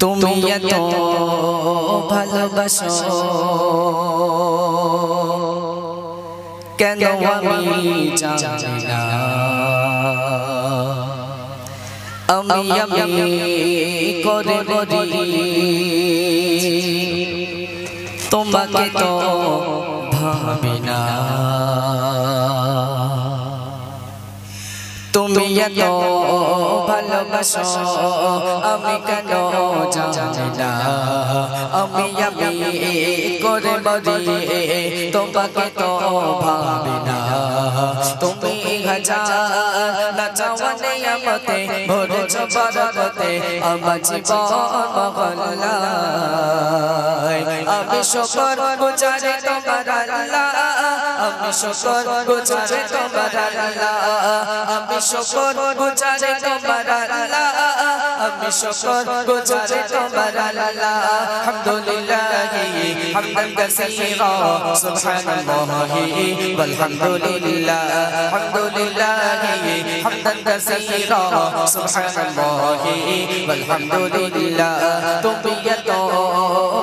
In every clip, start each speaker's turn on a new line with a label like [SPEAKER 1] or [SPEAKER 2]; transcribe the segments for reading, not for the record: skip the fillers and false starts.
[SPEAKER 1] তুমি এত ভালোবাসো কেন আমি জানি না। আমি করে বলি তোমাকে তো ভাবি না। তুমি এত ভালোবাসো আমি কেন জানি না। আমি করে বলি তোমাকে তো ভাবি না। তুমি হাজার না চাওয়ানে আমাতে ভরেছ বরকতে আমার জীবন মহল্লায়। আমি শুকর গুজারি তোমার আল্লাহ, আমি শুকর গুজারি তোমার আল্লাহ, আমি শুকর গুজারি তোমার আল্লাহ, আমি শুকর গুজারি তোমার আল্লাহ। আলহামদুলিল্লাহি হামদান কাসীরা সুবহানাল্লাহি ওয়াল হামদুলিল্লাহ। আলহামদুলিল্লাহি হামদান কাসীরা সুবহানাল্লাহি ওয়াল হামদুলিল্লাহ। তুমি এত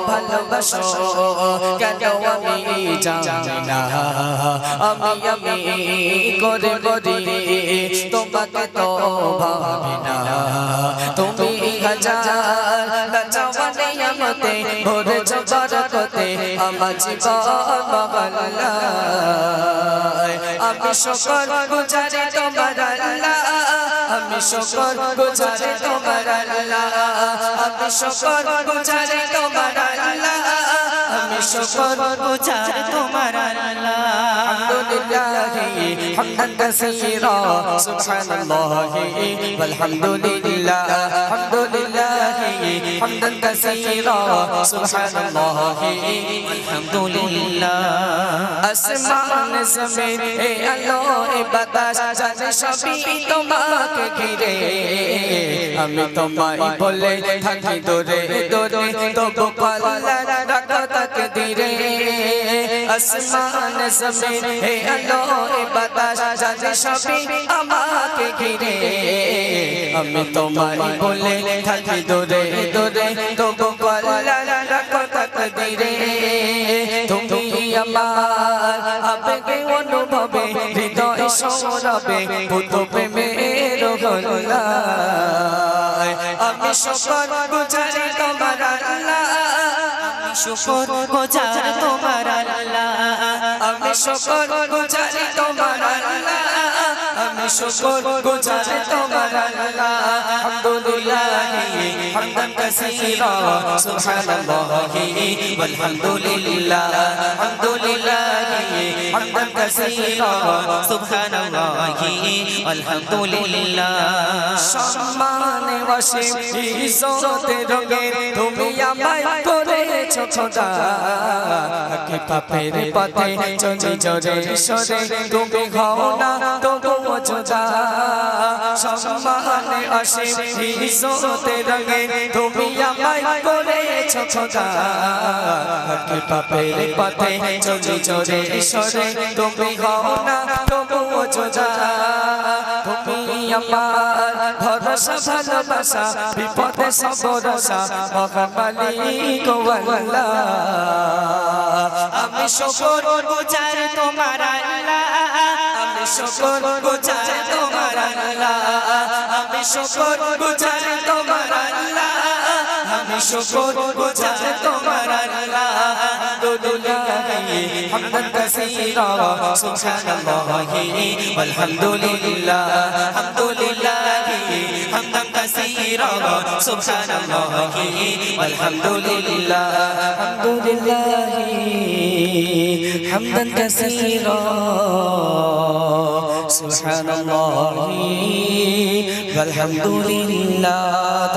[SPEAKER 1] ভালোবাসো কেন আমি জানি না। আমি করে বলি তোমাকে তো ভাবি না। তুমি হাজার না চাওয়ানে আমাতে ভরেছ বরকতে আমার জীবন মহল্লায়। আমি শুকর গুজারি তোমার আল্লাহ, আমি শুকর গুজারি তোমার আল্লাহ, আমি শুকর গুজারি তোমার আল্লাহ, আমি শুকর গুজারি তোমার আল্লাহ। আলহামদুলিল্লাহি হামদান কাসীরা সুবহানাল্লাহি ওয়াল হামদুলিল্লাহ। আলহামদুলিল্লাহি হামদান কাসীরা সুবহানাল্লাহি ওয়াল হামদুলিল্লাহ। আসমান জমিন এ আলো এ বাতাস জানে সবই তোমাকে ঘিরে। আমি তোমায় বলে থাকি দূরে দূরে তবু আল্লাহ রাখো তাকদীরে। আসমান জমিন এ আলো এ বাতাস জানে সবই আমাকে ঘিরে। আমি তোমায় বলে থাকি দূরে দূরে তবু আল্লাহ রাখো তাকদীরে। তুমি আমার আবেগে অনুভবে হৃদয় সৌরভে ভূত প্রেমের গলায়। আমি শুকর গুজারি তোমার আল্লাহ, আমি শুকর গুজারি তোমার আল্লাহ, আমি শুকর গুজারি তোমার আল্লাহ, আমি শুকর গুজারি তোমার আল্লাহ। আলহামদুলিল্লাহি হামদান কাসীরা সুবহানাল্লাহি ওয়াল হামদুলিল্লাহ। আলহামদুলিল্লাহি হামদান কাসীরা সুবহানাল্লাহি ওয়াল হামদুলিল্লাহ। সম্মানে ওয়াসিম ইজ্জতে রঙে তুমি আমায় করেছো খোদা। কে পাপের পথে চলি জোরে সরে তুমি হও না তবুও জোদা। সম্মানে ওয়াসিম ইজ্জতে রঙে তুমি আমায় করেছো খোদা। কে পাপের পথে চলি জোরে সরে তুমি হও না তবুও জোদা। তুমি আমার ভরসা ভালোবাসা বিপদে সবরসা মহান মালিক আল্লাহ। আমি শুকর গুজারি তোমার আল্লাহ, আমি শুকর গুজারি তোমার আল্লাহ, আমি শুকর গুজারি তোমার আল্লাহ, আমি শুকর গুজারি তোমার আল্লাহ। আলহামদুলিল্লাহি হামদান কাসীরা সুবহানাল্লাহি ওয়াল হামদুলিল্লাহ। আলহামদুলিল্লাহি হামদান কাসীরা সুবহানাল্লাহি ওয়াল হামদুলিল্লাহ। আলহামদুলিল্লাহি হামদান কাসীরা সুবহানাল্লাহি ওয়াল হামদুলিল্লাহ।